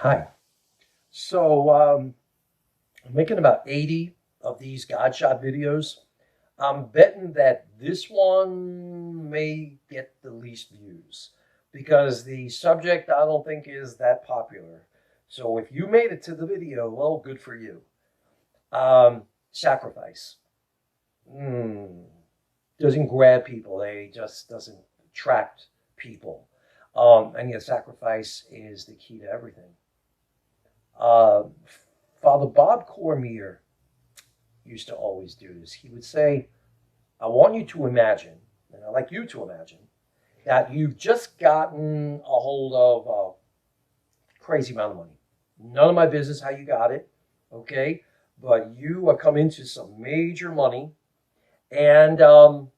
Hi. So I'm making about 80 of these Godshot videos. I'm betting that this one may get the least views because the subject I don't think is that popular. So if you made it to the video, well, good for you. Sacrifice. Hmm. Doesn't grab people. They just doesn't attract people. And yet sacrifice is the key to everything. Uh, Father Bob Cormier used to always do this. He would say, I want you to imagine, and I'd like you to imagine, that you've just gotten a hold of a crazy amount of money. None of my business how you got it, okay? But you have come into some major money, and you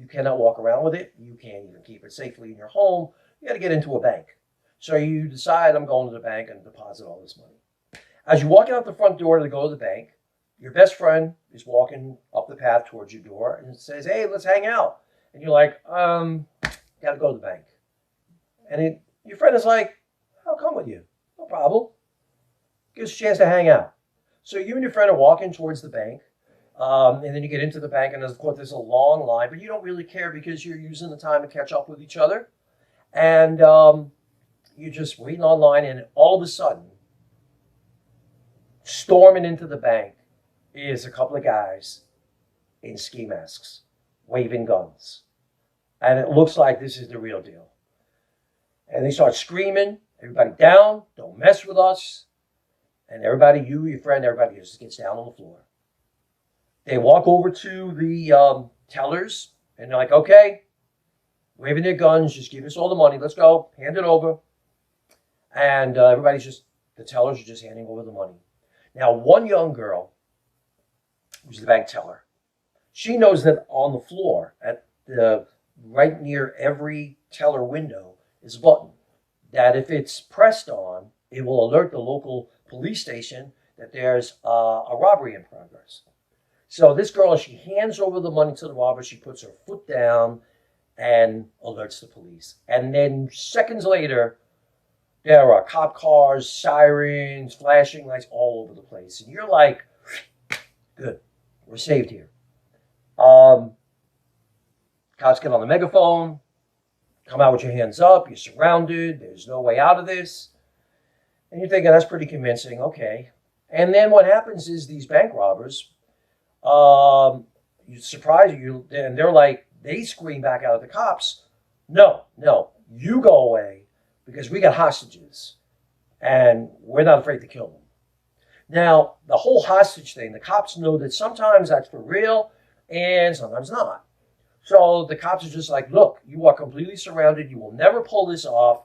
cannot walk around with it. You can't even keep it safely in your home. You got to get into a bank. So you decide, I'm going to the bank and deposit all this money. As you're walking out the front door to go to the bank, your best friend is walking up the path towards your door and says, hey, let's hang out. And you're like, got to go to the bank. And your friend is like, I'll come with you. No problem. Gives us a chance to hang out. So you and your friend are walking towards the bank. And then you get into the bank, and of course, there's a long line, but you don't really care because you're using the time to catch up with each other. And you're just waiting online, and all of a sudden, storming into the bank is a couple of guys in ski masks, waving guns. And it looks like this is the real deal. And they start screaming, everybody down, don't mess with us. And everybody, you, your friend, everybody just gets down on the floor. They walk over to the tellers, and they're like, okay, waving their guns, just give us all the money, let's go, hand it over. And the tellers are just handing over the money. Now, one young girl, who's the bank teller, she knows that on the floor, right near every teller window, is a button that if it's pressed on, it will alert the local police station that there's a robbery in progress. So this girl, as she hands over the money to the robber, she puts her foot down and alerts the police. And then seconds later, there are cop cars, sirens, flashing lights all over the place. And you're like, good, we're saved here. Cops get on the megaphone, come out with your hands up, you're surrounded, there's no way out of this. And you're thinking, that's pretty convincing, okay. And then what happens is these bank robbers, you surprise you, and they're like, they scream back out at the cops, no, you go away because we got hostages and we're not afraid to kill them. Now, the whole hostage thing, the cops know that sometimes that's for real and sometimes not. So the cops are just like, look, you are completely surrounded. You will never pull this off.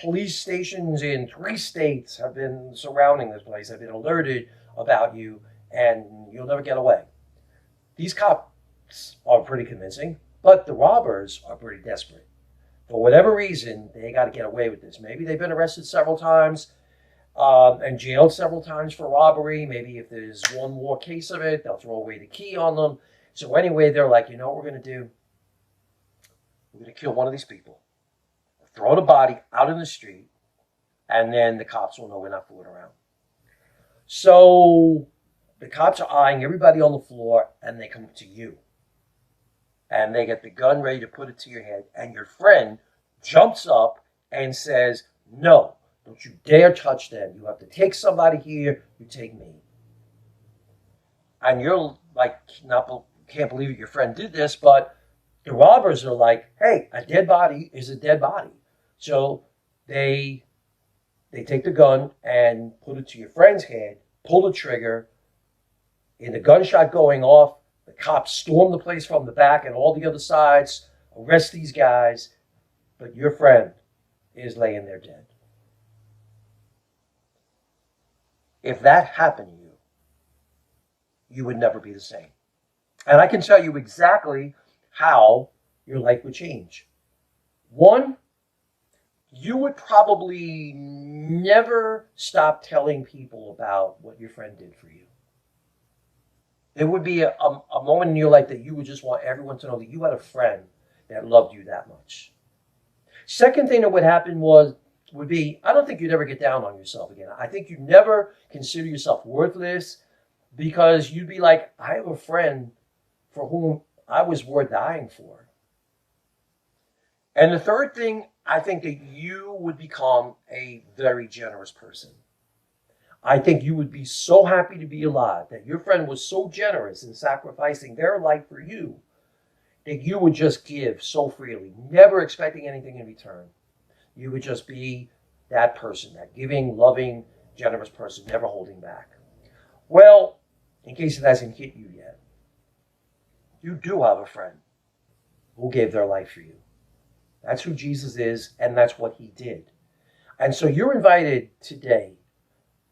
Police stations in 3 states have been surrounding this place, have been alerted about you, and you'll never get away. These cops are pretty convincing, but the robbers are pretty desperate. For whatever reason, they got to get away with this. Maybe they've been arrested several times and jailed several times for robbery. Maybe if there's one more case of it, they'll throw away the key on them. So anyway, they're like, you know what we're going to do? We're going to kill one of these people, throw the body out in the street, and then the cops will know we're not fooling around. So the cops are eyeing everybody on the floor, and they come to you. And they get the gun ready to put it to your head, and your friend jumps up and says, no, don't you dare touch them. You have to take somebody here, you take me. And you're like, can't believe that your friend did this, but the robbers are like, hey, a dead body is a dead body. So they take the gun and put it to your friend's head, pull the trigger. In the gunshot going off, the cops storm the place from the back and all the other sides, arrest these guys, but your friend is laying there dead. If that happened to you, you would never be the same. And I can tell you exactly how your life would change. One, you would probably never stop telling people about what your friend did for you. There would be a moment in your life that you would just want everyone to know that you had a friend that loved you that much. Second thing that would happen was would be, I don't think you'd ever get down on yourself again. I think you'd never consider yourself worthless, because you'd be like, I have a friend for whom I was worth dying for. And the third thing, I think that you would become a very generous person. I think you would be so happy to be alive, that your friend was so generous in sacrificing their life for you, that you would just give so freely, never expecting anything in return. You would just be that person, that giving, loving, generous person, never holding back. Well, in case it hasn't hit you yet, you do have a friend who gave their life for you. That's who Jesus is, and that's what he did. And so you're invited today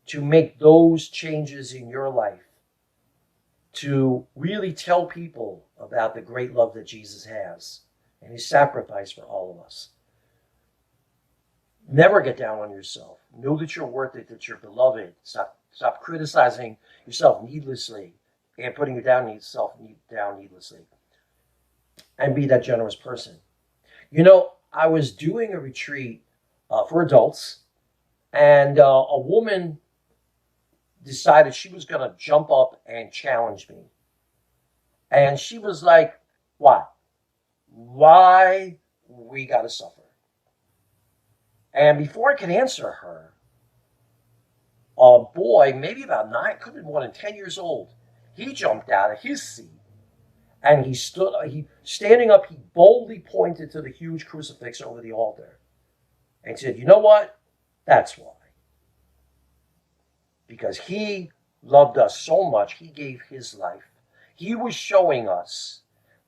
to make those changes in your life, to really tell people about the great love that Jesus has and his sacrifice for all of us. Never get down on yourself. Know that you're worth it, that you're beloved. Stop criticizing yourself needlessly and putting yourself down needlessly. And be that generous person. You know, I was doing a retreat for adults, and a woman decided she was going to jump up and challenge me. And she was like, why? Why we got to suffer? And before I could answer her, a boy, maybe about 9, could have been more than 10 years old, he jumped out of his seat. And standing up, he boldly pointed to the huge crucifix over the altar and said, you know what? That's why. Because he loved us so much, he gave his life. He was showing us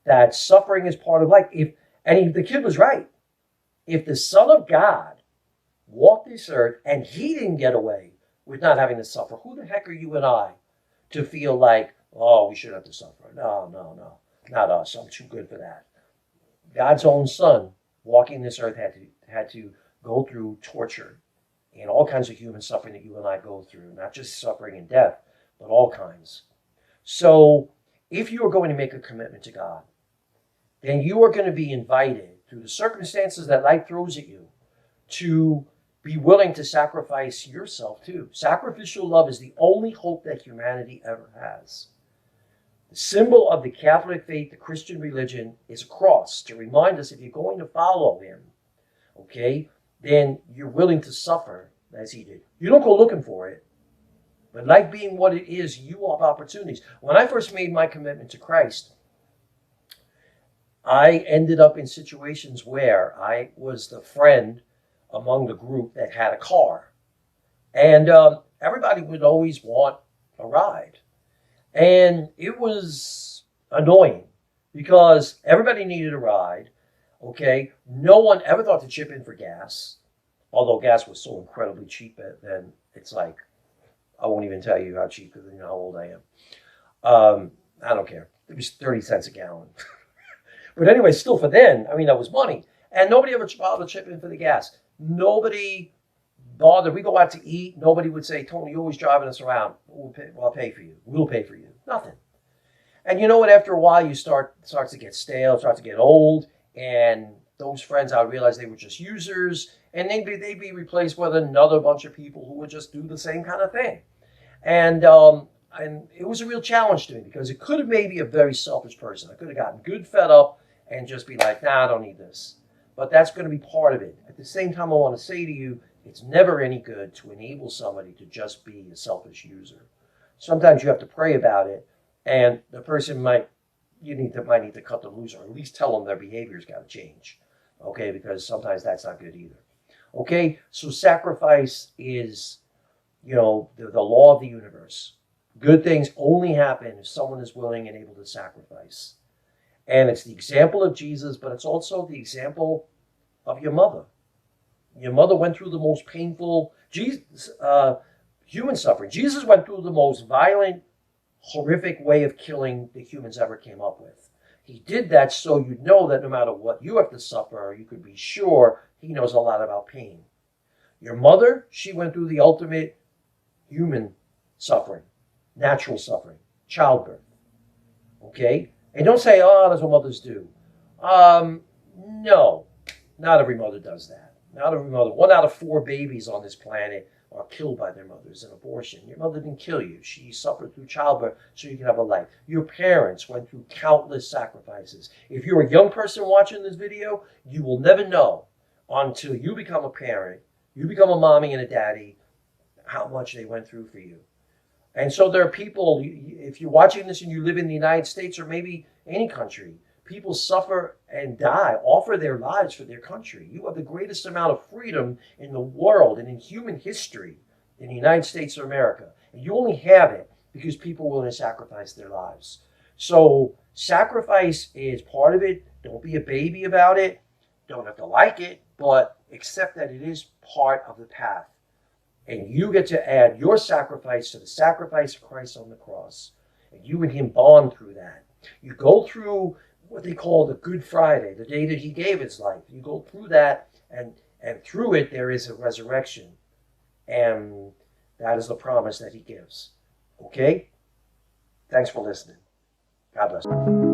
that suffering is part of life. The kid was right. If the Son of God walked this earth and he didn't get away with not having to suffer, who the heck are you and I to feel like, oh, we should have to suffer? No. Not us. I'm too good for that. God's own Son walking this earth had to go through torture and all kinds of human suffering that you and I go through, not just suffering and death, but all kinds. So if you are going to make a commitment to God, then you are going to be invited through the circumstances that life throws at you to be willing to sacrifice yourself too. Sacrificial love is the only hope that humanity ever has. The symbol of the Catholic faith, the Christian religion, is a cross to remind us if you're going to follow him, okay, then you're willing to suffer as he did. You don't go looking for it, but life being what it is, you have opportunities. When I first made my commitment to Christ, I ended up in situations where I was the friend among the group that had a car. And everybody would always want a ride. And it was annoying because everybody needed a ride, okay? No one ever thought to chip in for gas, although gas was so incredibly cheap then. It's like, I won't even tell you how cheap, because you know how old I am. I don't care. It was 30 cents a gallon. But anyway, still for then, I mean, that was money. And nobody ever bothered to chip in for the gas. Nobody bothered. We go out to eat. Nobody would say, Tony, you're always driving us around. I'll pay for you. We'll pay for you. Nothing. And you know what? After a while, you starts to get stale, starts to get old. And those friends, I realized they were just users. And they'd be replaced with another bunch of people who would just do the same kind of thing. And it was a real challenge to me, because it could have made me a very selfish person. I could have gotten good fed up and just be like, nah, I don't need this. But that's going to be part of it. At the same time, I want to say to you, it's never any good to enable somebody to just be a selfish user. Sometimes you have to pray about it, and the person might need to cut them loose, or at least tell them their behavior's got to change. Okay, because sometimes that's not good either. Okay, so sacrifice is, the law of the universe. Good things only happen if someone is willing and able to sacrifice. And it's the example of Jesus, but it's also the example of your mother. Your mother went through the most painful human suffering. Jesus went through the most violent, horrific way of killing that humans ever came up with. He did that so you'd know that no matter what you have to suffer, you could be sure he knows a lot about pain. Your mother, she went through the ultimate human suffering, natural suffering, childbirth. Okay? And don't say, oh, that's what mothers do. No, not every mother does that. not every mother. 1 out of 4 babies on this planet are killed by their mothers in abortion. Your mother didn't kill you. She suffered through childbirth so you could have a life. Your parents went through countless sacrifices. If you're a young person watching this video, you will never know until you become a parent, you become a mommy and a daddy, how much they went through for you. And so there are people, if you're watching this and you live in the United States or maybe any country, people suffer and die, offer their lives for their country. You have the greatest amount of freedom in the world and in human history in the United States of America. And you only have it because people are willing to sacrifice their lives. So sacrifice is part of it. Don't be a baby about it. Don't have to like it, but accept that it is part of the path. And you get to add your sacrifice to the sacrifice of Christ on the cross. And you and him bond through that. You go through what they call the Good Friday, the day that he gave his life. You go through that, and through it there is a resurrection. And that is the promise that he gives. Okay? Thanks for listening. God bless you.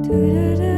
Do